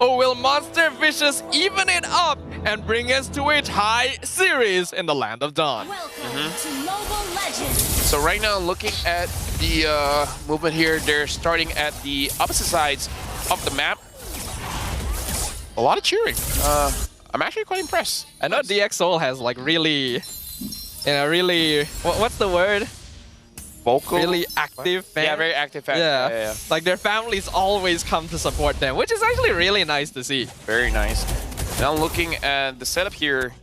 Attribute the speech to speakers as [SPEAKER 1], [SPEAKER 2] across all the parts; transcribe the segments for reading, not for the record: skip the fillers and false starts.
[SPEAKER 1] Or will Monster Vicious even it up and bring us to a tie series in the Land of Dawn?
[SPEAKER 2] Welcome to Mobile Legends.
[SPEAKER 3] So right now, looking at the movement here, they're starting at the opposite sides of the map. A lot of cheering. I'm actually quite impressed.
[SPEAKER 1] I know DxSoul has like really, what's the word?
[SPEAKER 3] Vocal?
[SPEAKER 1] Really active fans.
[SPEAKER 3] Yeah, very active fans.
[SPEAKER 1] Yeah. Like their families always come to support them, which is actually really nice to see.
[SPEAKER 3] Very nice. Now looking at the setup here,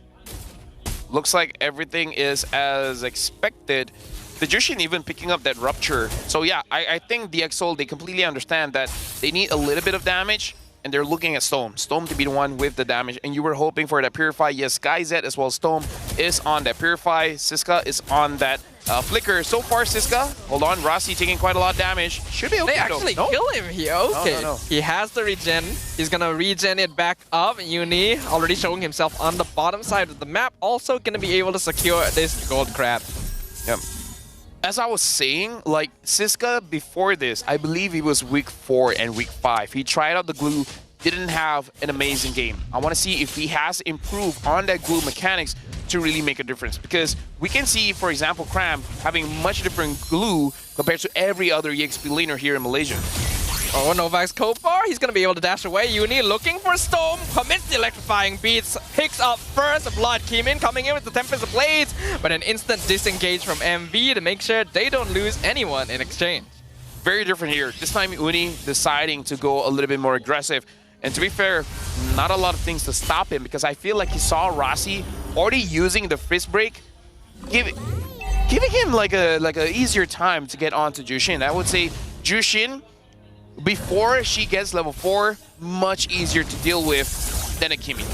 [SPEAKER 3] looks like everything is as expected. The Jushin even picking up that Rupture. So yeah, I think DxSoul, they completely understand that they need a little bit of damage, and they're looking at Storm. Storm to be the one with the damage, and you were hoping for that Purify. Yes, SkyZ as well, Storm is on that Purify. Siska is on that Flicker. So far, Siska, hold on, Rossi taking quite a lot of damage. Should be okay.
[SPEAKER 1] They actually
[SPEAKER 3] though.
[SPEAKER 1] kill him here. Okay.
[SPEAKER 3] No.
[SPEAKER 1] He has the regen. He's gonna regen it back up. Uni already showing himself on the bottom side of the map. Also gonna be able to secure this gold crab.
[SPEAKER 3] Yep. As I was saying, like Siska before this, I believe he was week 4 and week 5. He tried out the glue, didn't have an amazing game. I want to see if he has improved on that glue mechanics to really make a difference. Because we can see, for example, Cram having much different glue compared to every other EXP laner here in Malaysia.
[SPEAKER 1] Oh, Novak's Kopar, he's gonna be able to dash away. Uni looking for Storm, commits the electrifying beats, picks up first blood. Kimin coming in with the Tempest of Blades, but an instant disengage from MV to make sure they don't lose anyone in exchange.
[SPEAKER 3] Very different here. This time Uni deciding to go a little bit more aggressive. And to be fair, not a lot of things to stop him, because I feel like he saw Rossi already using the Fist Break, giving him like a easier time to get onto Jushin. I would say Jushin, before she gets level 4, much easier to deal with than a Kimi.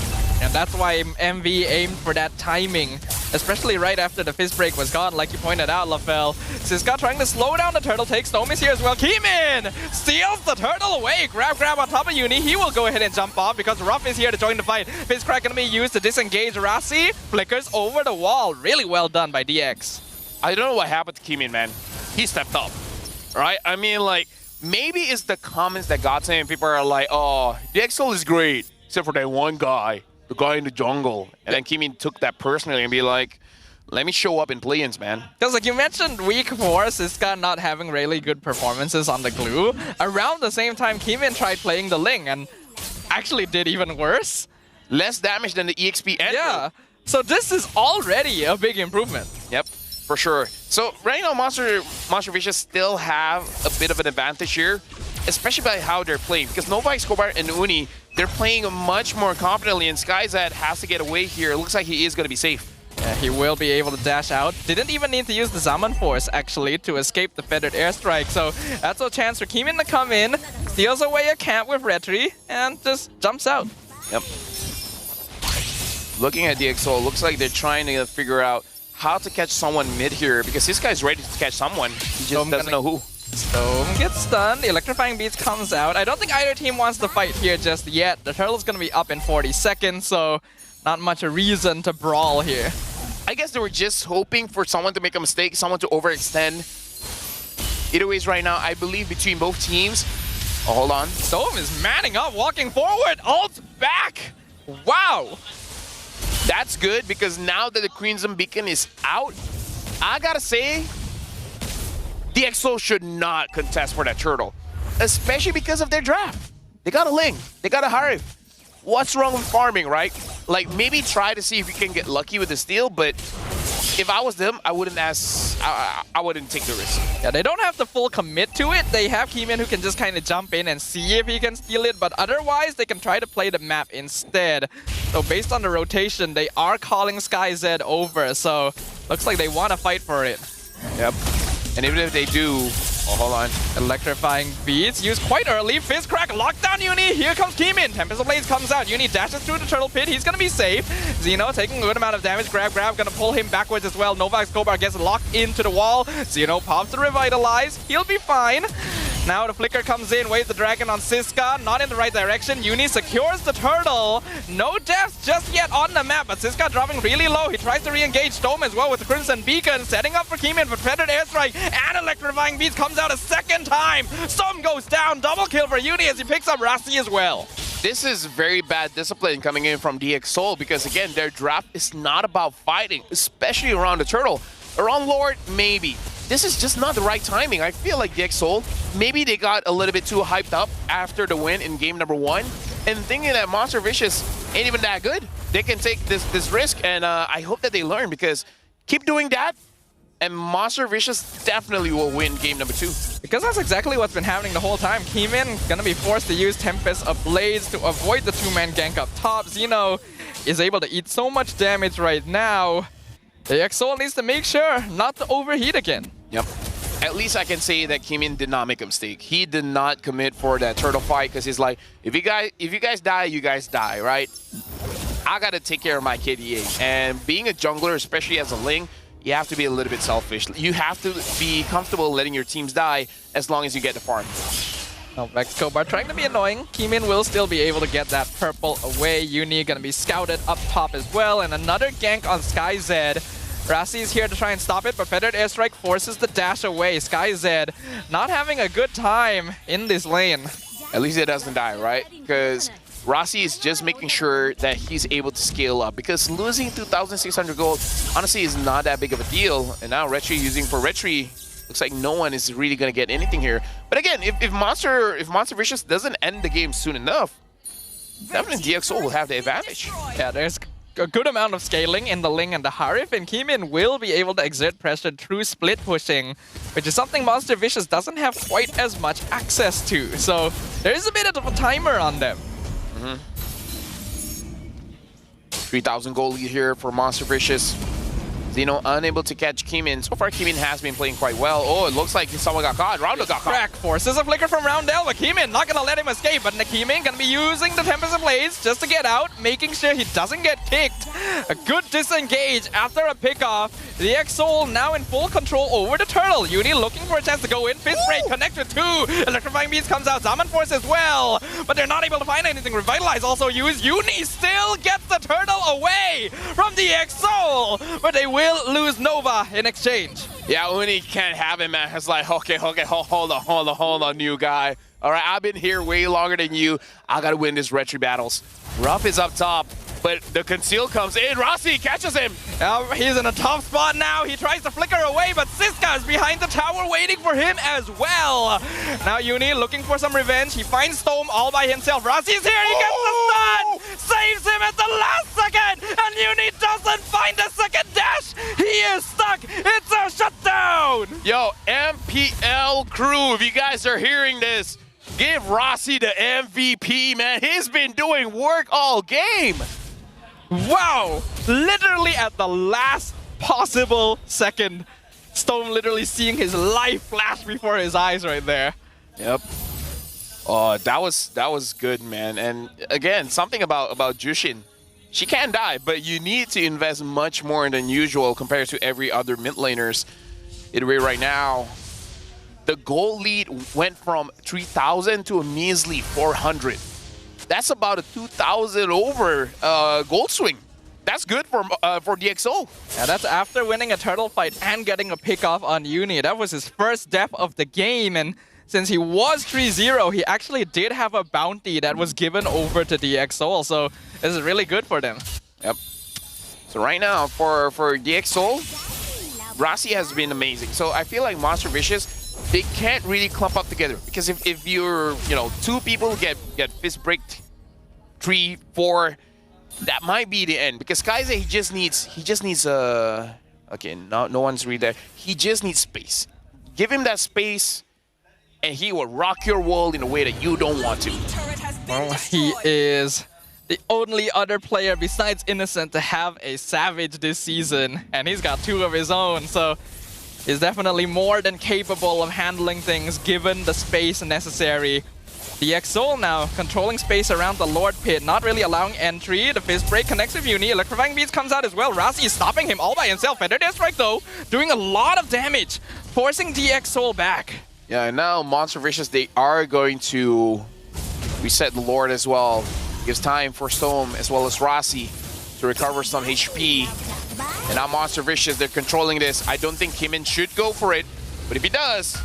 [SPEAKER 1] And that's why MV aimed for that timing, especially right after the Fist Break was gone, like you pointed out, LaFell. Siska trying to slow down the turtle, takes Nomis here as well. Kimin steals the turtle away. Grab on top of Uni. He will go ahead and jump off because Ruff is here to join the fight. Fist Crack gonna be used to disengage Rasi. Flickers over the wall. Really well done by DX.
[SPEAKER 3] I don't know what happened to Kimin, man. He stepped up, right? I mean, like, maybe it's the comments that got to him. People are like, oh, DxSoul is great, except for that one guy, the guy in the jungle. And then Kimin took that personally and be like, let me show up in play-ins, man.
[SPEAKER 1] Because like you mentioned, week 4, Siska not having really good performances on the glue. Around the same time, Kimin tried playing the Ling and actually did even worse.
[SPEAKER 3] Less damage than the EXP Andrew.
[SPEAKER 1] Yeah, so this is already a big improvement.
[SPEAKER 3] Yep, for sure. So right now, Monster Vicious still have a bit of an advantage here, especially by how they're playing. Because Nova, Escobar, and Uni, they're playing much more confidently, and SkyZ has to get away here. It looks like he is going to be safe.
[SPEAKER 1] Yeah, he will be able to dash out. Didn't even need to use the Zaman Force, actually, to escape the Feathered Airstrike. So that's a chance for Kimin to come in, steals away a camp with Retri, and just jumps out.
[SPEAKER 3] Yep. Looking at DxSoul, looks like they're trying to figure out how to catch someone mid here, because this guy's ready to catch someone. He just doesn't know who.
[SPEAKER 1] Storm gets stunned, the Electrifying Beats comes out. I don't think either team wants to fight here just yet. The turtle's gonna be up in 40 seconds, so not much a reason to brawl here.
[SPEAKER 3] I guess they were just hoping for someone to make a mistake, someone to overextend. Either ways right now, I believe between both teams. Oh, hold on.
[SPEAKER 1] Storm is manning up, walking forward, ult back. Wow.
[SPEAKER 3] That's good, because now that the Crimson Beacon is out, I gotta say, DxSoul should not contest for that turtle, especially because of their draft. They got a Ling, they got a Harif. What's wrong with farming, right? Like, maybe try to see if you can get lucky with the steal, but if I was them, I wouldn't I wouldn't take the risk.
[SPEAKER 1] Yeah, they don't have the full commit to it. They have Kimin who can just kind of jump in and see if he can steal it, but otherwise they can try to play the map instead. So based on the rotation, they are calling SkyZ over, so looks like they want to fight for it.
[SPEAKER 3] Yep. And even if they do, oh, hold on.
[SPEAKER 1] Electrifying Beats used quite early. Fist Crack, lockdown Uni. Here comes Kimin. Tempest of Blades comes out. Uni dashes through the turtle pit. He's going to be safe. Xeno taking a good amount of damage. Grab, going to pull him backwards as well. Novak Escobar gets locked into the wall. Xeno pops the Revitalize. He'll be fine. Now the Flicker comes in, waves the Dragon on Siska, not in the right direction. Uni secures the turtle. No deaths just yet on the map, but Siska dropping really low. He tries to re-engage Storm as well with the Crimson Beacon, setting up for Kimin for Feathered Airstrike, and Electrifying Beats comes out a second time. Storm goes down, double kill for Uni as he picks up Rasi as well.
[SPEAKER 3] This is very bad discipline coming in from DxSoul because, again, their draft is not about fighting, especially around the turtle. Around Lord, maybe. This is just not the right timing. I feel like DxSoul, maybe they got a little bit too hyped up after the win in game number 1 and thinking that Monster Vicious ain't even that good. They can take this risk, and I hope that they learn because keep doing that, and Monster Vicious definitely will win game number 2.
[SPEAKER 1] Because that's exactly what's been happening the whole time. Keemin gonna be forced to use Tempest Ablaze to avoid the 2-man gank up top. Xeno is able to eat so much damage right now. DxSoul needs to make sure not to overheat again.
[SPEAKER 3] Yep. At least I can say that Keemin did not make a mistake. He did not commit for that turtle fight because he's like, if you guys die, you guys die, right? I gotta take care of my KDA. And being a jungler, especially as a Ling, you have to be a little bit selfish. You have to be comfortable letting your teams die as long as you get the farm.
[SPEAKER 1] Now Vexcobar trying to be annoying. Keemin will still be able to get that purple away. Uni gonna be scouted up top as well. And another gank on SkyZ. Rassi is here to try and stop it, but Feathered Airstrike forces the dash away. SkyZ not having a good time in this lane.
[SPEAKER 3] At least it doesn't die, right? Because Rossi is just making sure that he's able to scale up, because losing 2,600 gold honestly is not that big of a deal. And now Retri using for Retri, looks like no one is really going to get anything here. But again, if Monster Vicious doesn't end the game soon enough, definitely DxSoul will have the advantage.
[SPEAKER 1] Yeah, there's a good amount of scaling in the Ling and the Harif, and Keemin will be able to exert pressure through split pushing, which is something Monster Vicious doesn't have quite as much access to. So there is a bit of a timer on them.
[SPEAKER 3] 3,000 gold lead here for Monster Vicious. Xeno unable to catch Keemin. So far, Keemin has been playing quite well. Oh, it looks like someone got caught. Roundel got caught.
[SPEAKER 1] Crack forces a flicker from Roundel, but Keemin not gonna let him escape. But Keemin gonna be using the Tempest Ablaze just to get out, making sure he doesn't get kicked. A good disengage after a pickoff. DxSoul now in full control over the turtle. Uni looking for a chance to go in. Fist break connected to Electrifying Beast comes out. Zaman Force as well, but they're not able to find anything. Revitalize also used. Uni still gets the turtle away from DxSoul, but they will lose Nova in exchange.
[SPEAKER 3] Yeah, Uni can't have it, man. It's like, okay, hold on, new guy. All right, I've been here way longer than you. I gotta win this Retri battles. Ruff is up top, but the conceal comes in. Rossi catches him.
[SPEAKER 1] He's in a tough spot now. He tries to flicker away, but Siska is behind the tower waiting for him as well. Now Uni looking for some revenge. He finds Storm all by himself. Rossi's here. He gets the stun. Saves him at the last second. And Uni doesn't find a second dash. He is stuck. It's a shutdown.
[SPEAKER 3] Yo, MPL crew, if you guys are hearing this, give Rossi the MVP, man. He's been doing work all game.
[SPEAKER 1] Wow! Literally at the last possible second. Stone literally seeing his life flash before his eyes right there.
[SPEAKER 3] Yep. Oh, that was good, man. And again, something about Jushin. She can die, but you need to invest much more than usual compared to every other mid laners. Either way, right now, the gold lead went from 3,000 to a measly 400. That's about a 2,000 over gold swing. That's good for DxSoul.
[SPEAKER 1] Yeah, that's after winning a turtle fight and getting a pick off on Uni. That was his first death of the game, and since he was 3-0, he actually did have a bounty that was given over to DxSoul, so this is really good for them.
[SPEAKER 3] Yep. So right now, for DxSoul, Rossi has been amazing. So I feel like Monster Vicious, they can't really clump up together, because if you're, two people get fist breaked, 3, 4, that might be the end. Because Kaiser, he just needs okay, no one's really there. He just needs space. Give him that space, and he will rock your world in a way that you don't want to.
[SPEAKER 1] Well, he is the only other player besides Innocent to have a Savage this season, and he's got 2 of his own, so is definitely more than capable of handling things given the space necessary. DxSoul now controlling space around the Lord Pit, not really allowing entry. The Fist Break connects with Uni. Electrifying Beast comes out as well. Rossi is stopping him all by himself. Feathered Airstrike though, doing a lot of damage, forcing DxSoul back.
[SPEAKER 3] Yeah, and now Monster Vicious, they are going to reset the Lord as well. Gives time for Storm as well as Rossi to recover some HP. And now Monster Vicious, they're controlling this. I don't think Keemin should go for it, but if he does,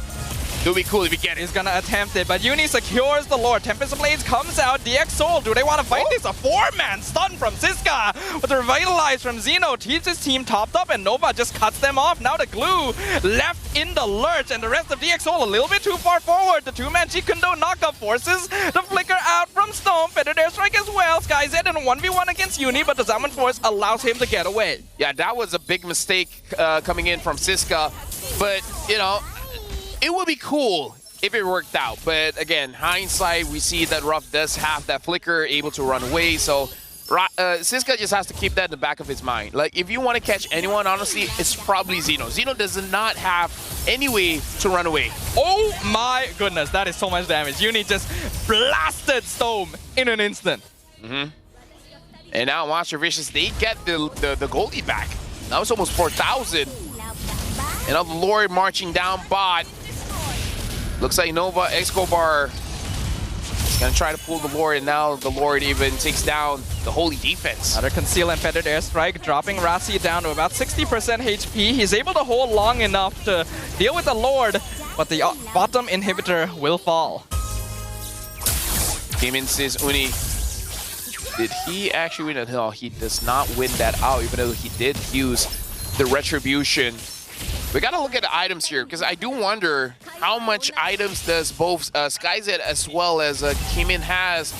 [SPEAKER 3] It would be cool if we get it.
[SPEAKER 1] He's gonna attempt it, but Uni secures the Lord. Tempest of Blades comes out. DX Soul, do they want to fight this? A 4-man stun from Siska with a Revitalize from Xeno. Keeps his team topped up, and Nova just cuts them off. Now the Glue left in the lurch, and the rest of DX Soul a little bit too far forward. The 2-man Chikundo knockup forces the Flicker out from Stone. Feathered Airstrike as well. SkyZ in a 1v1 against Uni, but the Zaman Force allows him to get away.
[SPEAKER 3] Yeah, that was a big mistake coming in from Siska, but, you know, it would be cool if it worked out. But again, hindsight, we see that Ruff does have that flicker, able to run away. So Siska just has to keep that in the back of his mind. Like, if you want to catch anyone, honestly, it's probably Xeno. Xeno does not have any way to run away.
[SPEAKER 1] Oh my goodness, that is so much damage. Uni just blasted Stone in an instant.
[SPEAKER 3] And now Monster Vicious, they get the Goldie back. That was almost 4,000. And now the Lord marching down bot. Looks like Nova Escobar is going to try to pull the Lord, and now the Lord even takes down the Holy defense.
[SPEAKER 1] Another Conceal and Feathered Airstrike, dropping Rasi down to about 60% HP. He's able to hold long enough to deal with the Lord, but the bottom inhibitor will fall.
[SPEAKER 3] Came in, says Uni. Did he actually win it? No, he does not win that out, even though he did use the Retribution. We gotta look at the items here, because I do wonder how much items does both SkyZ as well as Kimin has.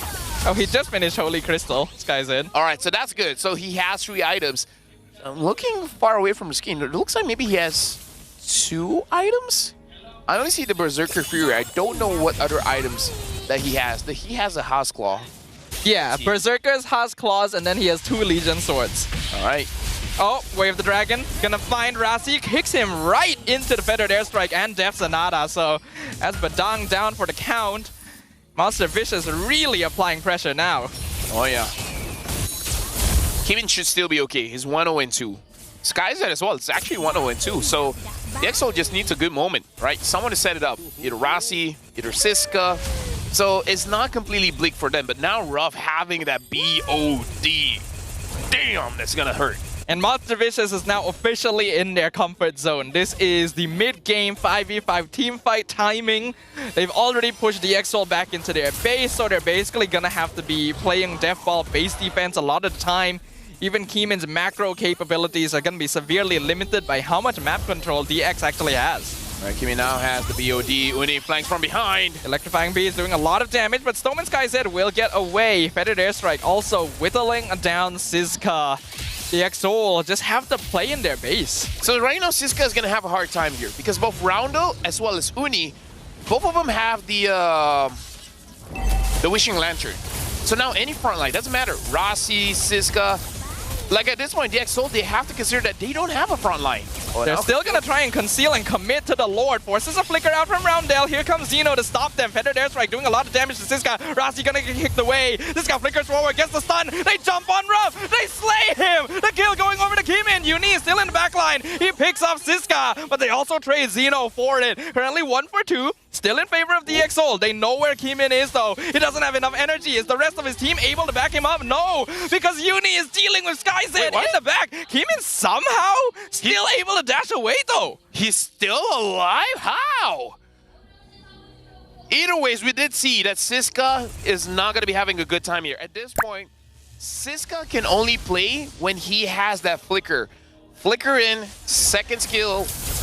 [SPEAKER 1] Oh, he just finished Holy Crystal, SkyZ.
[SPEAKER 3] All right, so that's good. So he has 3 items. I'm looking far away from the screen. It looks like maybe he has 2 items? I only see the Berserker Fury. I don't know what other items that he has. He has a House Claw.
[SPEAKER 1] Yeah, Berserkers, Haas Claws, and then he has 2 Legion Swords.
[SPEAKER 3] All right.
[SPEAKER 1] Oh, Wave the Dragon, gonna find Rasi, kicks him right into the Feathered Airstrike and Death Sonata. So as Badang down for the count, Monster Vicious really applying pressure now.
[SPEAKER 3] Oh yeah. Kimin should still be okay. He's 1-0-2. SkyZ as well. It's actually 1-0-2. So the EXO just needs a good moment, right? Someone to set it up. Either Rasi, either Siska. So it's not completely bleak for them. But now Ruff having that BOD. Damn, that's gonna hurt.
[SPEAKER 1] And Monster Vicious is now officially in their comfort zone. This is the mid-game 5v5 team fight timing. They've already pushed the EXO back into their base, so they're basically gonna have to be playing Death Ball base defense a lot of the time. Even Keeman's macro capabilities are gonna be severely limited by how much map control DX actually has.
[SPEAKER 3] Right, Kimi now has the BOD. Uni flanks from behind.
[SPEAKER 1] Electrifying Bee is doing a lot of damage, but Stoneman SkyZ will get away. Feathered Airstrike also whittling down Siska. The EXO just have to play in their base.
[SPEAKER 3] So right now, Siska is going to have a hard time here because both Roundel as well as Uni, both of them have the Wishing Lantern. So now any front line, doesn't matter. Rasi, Siska, like at this point, the EXO, they have to consider that they don't have a front line. Oh,
[SPEAKER 1] they're still going to try and conceal and commit to the Lord. Forces a flicker out from Roundel. Here comes Xeno to stop them. Feathered Airstrike doing a lot of damage to Siska. Rasi going to get kicked away. Siska flickers forward, gets the stun. They jump on Ruff. They slay him. The kill going over to Kimin. Uni is still in the back line. He picks off Siska, but they also trade Xeno for it. Currently 1 for 2. Still in favor of DX Soul. They know where Kimin is though. He doesn't have enough energy. Is the rest of his team able to back him up? No, because Uni is dealing with SkyZ in the back. Kimin somehow still able to dash away though.
[SPEAKER 3] He's still alive? How? Either ways, we did see that Siska is not going to be having a good time here. At this point, Siska can only play when he has that flicker. Flicker in, second skill,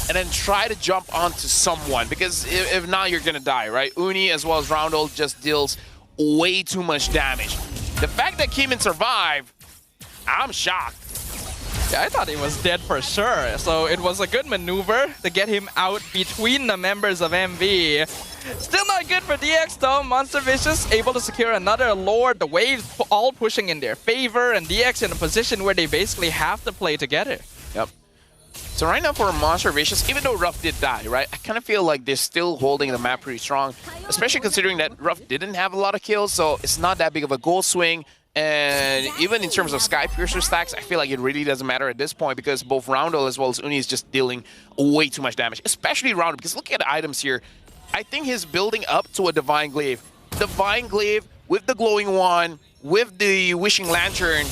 [SPEAKER 3] and then try to jump onto someone, because if not, you're gonna die, right? Uni as well as Roundel just deals way too much damage. The fact that Kimin survived, I'm shocked.
[SPEAKER 1] Yeah, I thought he was dead for sure, so it was a good maneuver to get him out between the members of MV. Still not good for DX though. Monster Vicious able to secure another Lord. The waves all pushing in their favor, and DX in a position where they basically have to play together.
[SPEAKER 3] Yep. So right now for Monster Vicious, even though Ruff did die, right, I kind of feel like they're still holding the map pretty strong, especially considering that Ruff didn't have a lot of kills, so it's not that big of a goal swing. And even in terms of Sky Piercer stacks, I feel like it really doesn't matter at this point, because both Roundel as well as Uni is just dealing way too much damage, especially Roundel, because look at the items here. I think he's building up to a Divine Glaive. Divine Glaive with the Glowing Wand, with the Wishing Lantern.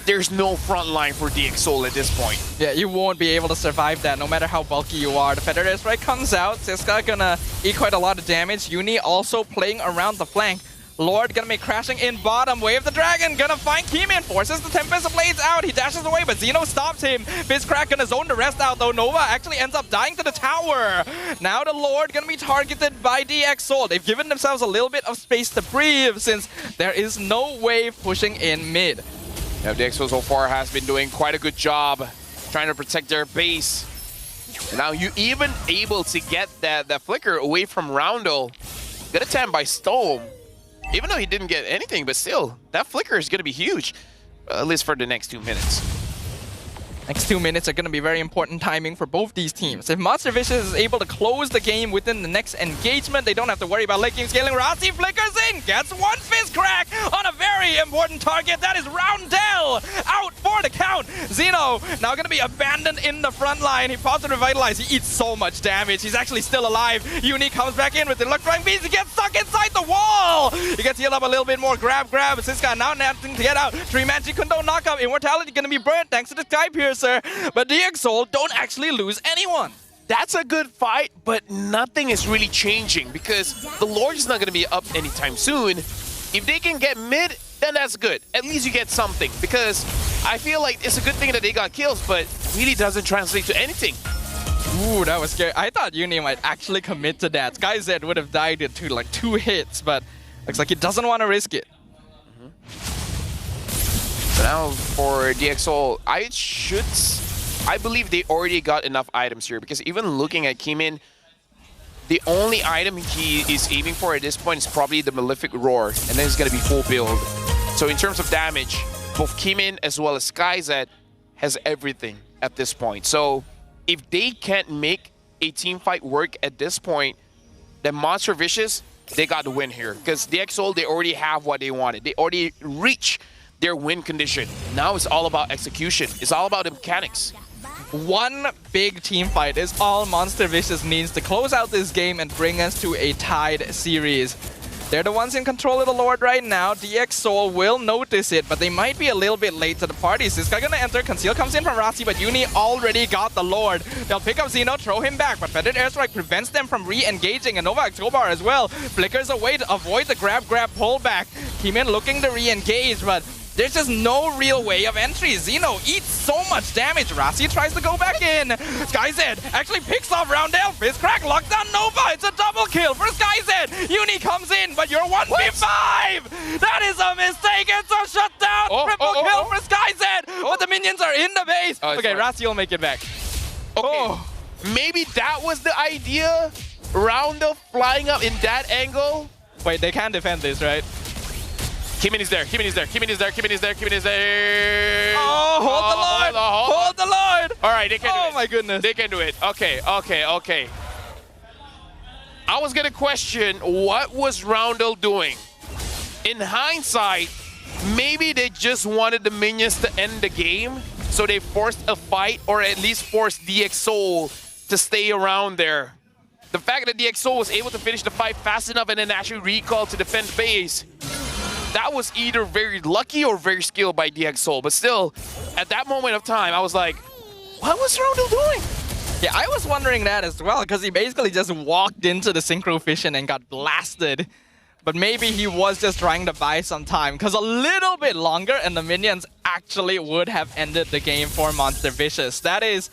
[SPEAKER 3] there's no front line for DxSoul at this point.
[SPEAKER 1] Yeah, you won't be able to survive that no matter how bulky you are. The Feather Airstrike comes out. Cisca gonna eat quite a lot of damage. Uni also playing around the flank. Lord gonna be crashing in bottom. Wave the Dragon gonna find Keeman. Forces the Tempest Blades out. He dashes away, but Xeno stops him. Fizzcrack gonna zone the rest out though. Nova actually ends up dying to the tower. Now the Lord gonna be targeted by DxSoul. They've given themselves a little bit of space to breathe since there is no wave pushing in mid.
[SPEAKER 3] Yeah, DxSoul so far has been doing quite a good job trying to protect their base. Now you even able to get that flicker away from Roundel. Get a 10 by Storm. Even though he didn't get anything, but still, that flicker is going to be huge, at least for the next 2 minutes.
[SPEAKER 1] Next 2 minutes are going to be very important timing for both these teams. If Monster Vicious is able to close the game within the next engagement, they don't have to worry about late game scaling. Rossi flickers in, gets one fist crack on a very important target. That is Roundel out for the count. Xeno now going to be abandoned in the front line. He pops to revitalize. He eats so much damage. He's actually still alive. Uni comes back in with the electrifying beast. He gets stuck inside the wall. He gets healed up a little bit more. Grab. Cisca now nothing to get out. 3 Magic Kundo knockup. Immortality going to be burnt thanks to the Sky Piercer. But DxSoul don't actually lose anyone.
[SPEAKER 3] That's a good fight, but nothing is really changing because the Lord is not going to be up anytime soon. If they can get mid, then that's good. At least you get something because I feel like it's a good thing that they got kills, but really doesn't translate to anything.
[SPEAKER 1] Ooh, that was scary. I thought Uni might actually commit to that. SkyZ would have died to like 2 hits, but looks like he doesn't want to risk it.
[SPEAKER 3] So now for DxSoul, I believe they already got enough items here because even looking at Keeman, the only item he is aiming for at this point is probably the Malefic Roar, and then it's going to be full build. So in terms of damage, both Keeman as well as SkyZ has everything at this point. So if they can't make a team fight work at this point, then Monster Vicious, they got the win here because DxSoul, they already have what they wanted. They already reached their win condition. Now it's all about execution. It's all about the mechanics.
[SPEAKER 1] One big team fight is all Monster Vicious needs to close out this game and bring us to a tied series. They're the ones in control of the Lord right now. DxSoul will notice it, but they might be a little bit late to the party. Cisca gonna enter. Conceal comes in from Rossi, but Uni already got the Lord. They'll pick up Xeno, throw him back, but Feathered Airstrike prevents them from re-engaging, and Nova Escobar as well flickers away to avoid the grab pullback. Keeman looking to re-engage, but there's just no real way of entry. Xeno eats so much damage. Rossi tries to go back in. SkyZ actually picks off Roundel. Fizzcrack locked down Nova. It's a double kill for SkyZ. Uni comes in, but you're 1v5. That is a mistake. It's a shutdown. Triple kill for SkyZ. But the minions are in the base. Okay, Rossi will make it back.
[SPEAKER 3] Okay. Maybe that was the idea? Roundel flying up in that angle?
[SPEAKER 1] Wait, they can't defend this, right?
[SPEAKER 3] Keeman is there.
[SPEAKER 1] Oh, hold the Lord! Hold the Lord!
[SPEAKER 3] All right, they can do it.
[SPEAKER 1] Oh my goodness.
[SPEAKER 3] They can do it. Okay. I was gonna question what was Roundel doing. In hindsight, maybe they just wanted the minions to end the game, so they forced a fight or at least forced DxSoul to stay around there. The fact that DxSoul was able to finish the fight fast enough and then actually recall to defend base, that was either very lucky or very skilled by DxSoul. But still, at that moment of time, I was like, what was Roundel doing?
[SPEAKER 1] Yeah, I was wondering that as well, because he basically just walked into the Synchro Fission and got blasted. But maybe he was just trying to buy some time, because a little bit longer and the minions actually would have ended the game for Monster Vicious. That is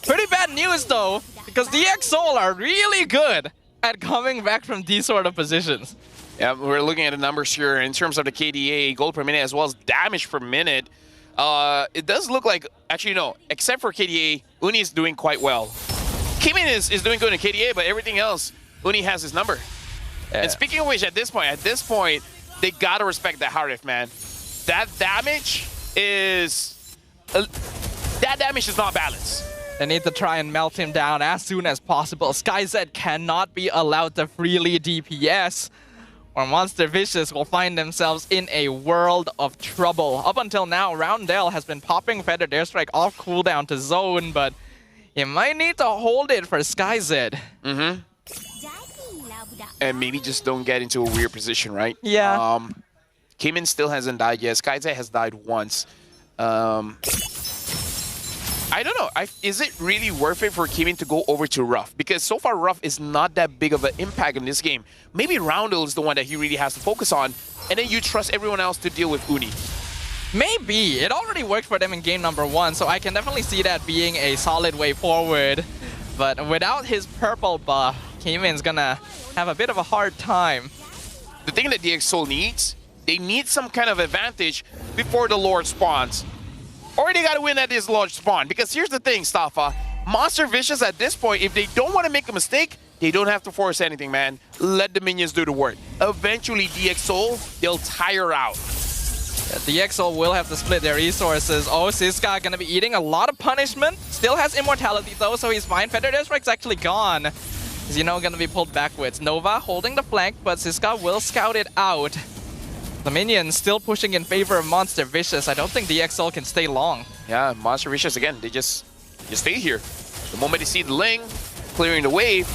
[SPEAKER 1] pretty bad news though, because DxSoul are really good at coming back from these sort of positions.
[SPEAKER 3] Yeah, we're looking at the numbers here in terms of the KDA, gold per minute, as well as damage per minute. It does look like, actually no, except for KDA, Uni is doing quite well. Keeman is doing good in KDA, but everything else, Uni has his number. Yeah. And speaking of which, at this point, they gotta respect that Harif, man. That damage is not balanced.
[SPEAKER 1] They need to try and melt him down as soon as possible. SkyZ cannot be allowed to freely DPS, or Monster Vicious will find themselves in a world of trouble. Up until now, Roundel has been popping Feathered Airstrike off cooldown to zone, but he might need to hold it for SkyZ.
[SPEAKER 3] And maybe just don't get into a weird position, right?
[SPEAKER 1] Yeah.
[SPEAKER 3] Keeman still hasn't died yet. SkyZ has died once. I don't know. Is it really worth it for Kimin to go over to Ruff? Because so far, Ruff is not that big of an impact in this game. Maybe Roundel is the one that he really has to focus on, and then you trust everyone else to deal with Uni.
[SPEAKER 1] Maybe. It already worked for them in game number 1, so I can definitely see that being a solid way forward. But without his purple buff, Kimin's gonna have a bit of a hard time.
[SPEAKER 3] The thing that DxSoul needs, they need some kind of advantage before the Lord spawns. Or they gotta win at this Lord spawn. Because here's the thing, Staffa. Monster Vicious at this point, if they don't want to make a mistake, they don't have to force anything, man. Let the minions do the work. Eventually, DxSoul, they'll tire out.
[SPEAKER 1] DxSoul will have to split their resources. Oh, Cisca gonna be eating a lot of punishment. Still has immortality though, so he's fine. Feather Deathstrike's actually gone. Xeno gonna be pulled backwards. Nova holding the flank, but Cisca will scout it out. The minions still pushing in favor of Monster Vicious. I don't think DxSoul can stay long.
[SPEAKER 3] Yeah, Monster Vicious again, they just stay here. The moment they see the Ling clearing the wave,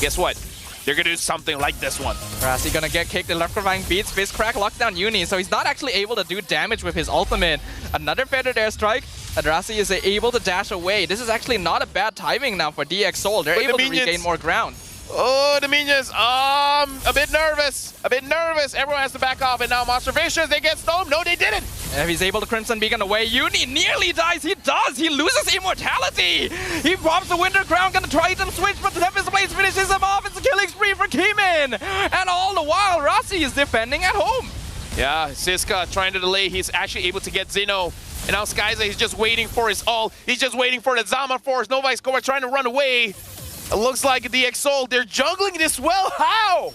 [SPEAKER 3] guess what? They're gonna do something like this one.
[SPEAKER 1] Rassi gonna get kicked. Electrifying beats. Fizz Crack locked down Uni, so he's not actually able to do damage with his ultimate. Another Feathered Airstrike, and Rassi is able to dash away. This is actually not a bad timing now for DxSoul. They're able to regain more ground.
[SPEAKER 3] Oh, the minions, a bit nervous. A bit nervous. Everyone has to back off, and now Monster Vicious, they get stoned. No, they didn't.
[SPEAKER 1] If he's able to Crimson Beacon away, Uni nearly dies. He does. He loses immortality. He pops the Winter Crown, gonna try to switch, but the Tempest Blades finishes him off. It's a killing spree for Kimin. And all the while, Rassi is defending at home.
[SPEAKER 3] Yeah, Cisca trying to delay. He's actually able to get Xeno. And now Skyza, he's just waiting for his ult. He's just waiting for the Zama Force. Nova Escobar trying to run away. It looks like DxSoul, they're juggling this well. How?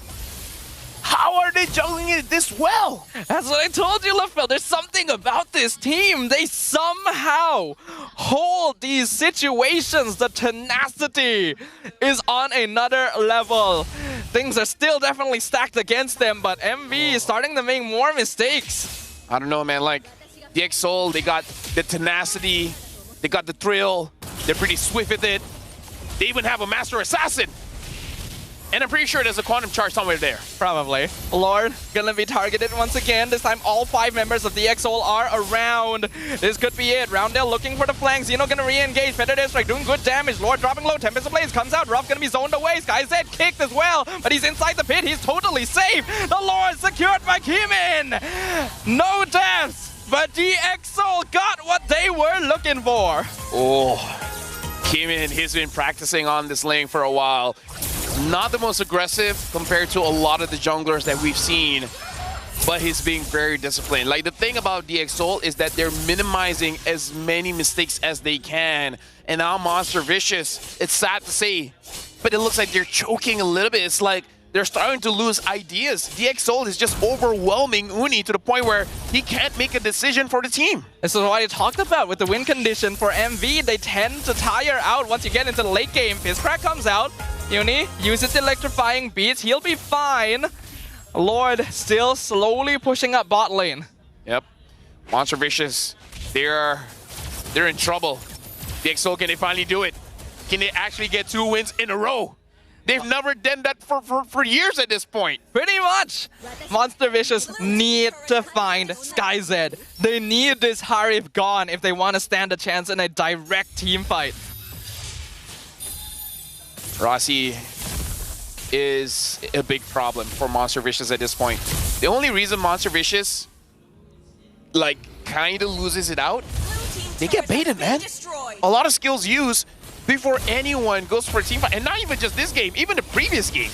[SPEAKER 3] How are they juggling it this well?
[SPEAKER 1] That's what I told you, Lefel. There's something about this team. They somehow hold these situations. The tenacity is on another level. Things are still definitely stacked against them, but MV is starting to make more mistakes.
[SPEAKER 3] I don't know, man. Like, DxSoul, they got the tenacity. They got the thrill. They're pretty swift with it. They even have a Master Assassin. And I'm pretty sure there's a Quantum Charge somewhere there.
[SPEAKER 1] Probably. Lord gonna be targeted once again. This time all 5 members of DxSoul are around. This could be it. Roundel looking for the flanks. Xeno gonna re-engage. Feather Deathstrike doing good damage. Lord dropping low. Tempest Blaze comes out. Ruff gonna be zoned away. Skyzed kicked as well. But he's inside the pit. He's totally safe. The Lord secured by Kimin. No deaths. But DxSoul got what they were looking for.
[SPEAKER 3] Oh. Kimin, he's been practicing on this lane for a while. Not the most aggressive compared to a lot of the junglers that we've seen, but he's being very disciplined. Like, the thing about DxSoul is that they're minimizing as many mistakes as they can. And now Monster Vicious, it's sad to say, but it looks like they're choking a little bit. It's like they're starting to lose ideas. DxSoul is just overwhelming Uni to the point where he can't make a decision for the team.
[SPEAKER 1] This is what I talked about with the win condition for MV. They tend to tire out once you get into the late game. Fizzcrack comes out. Uni uses electrifying beats. He'll be fine. Lord still slowly pushing up bot lane.
[SPEAKER 3] Yep. Monster Vicious, they're in trouble. DxSoul, can they finally do it? Can they actually get 2 wins in a row? They've never done that for years at this point.
[SPEAKER 1] Pretty much. Monster Vicious need to find Skyzed. They need this Harif gone if they want to stand a chance in a direct team fight.
[SPEAKER 3] Rassi is a big problem for Monster Vicious at this point. The only reason Monster Vicious, like, kind of loses it out, they get baited, man. A lot of skills used before anyone goes for a team fight. And not even just this game, even the previous game.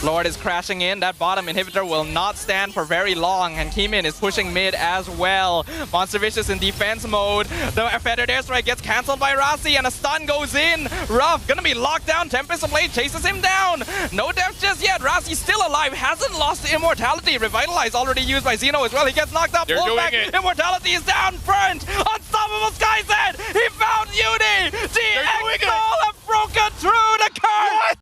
[SPEAKER 1] Lord is crashing in. That bottom inhibitor will not stand for very long, and Kimin is pushing mid as well. Monster Vicious in defense mode. The Feathered Airstrike gets cancelled by Rassi, and a stun goes in. Ruff gonna be locked down. Tempest Blade chases him down. No death just yet. Rassi's still alive. Hasn't lost the immortality. Revitalize already used by Xeno as well. He gets knocked up.
[SPEAKER 3] They're
[SPEAKER 1] Pulled
[SPEAKER 3] doing
[SPEAKER 1] back.
[SPEAKER 3] it.
[SPEAKER 1] Immortality is down. Burnt on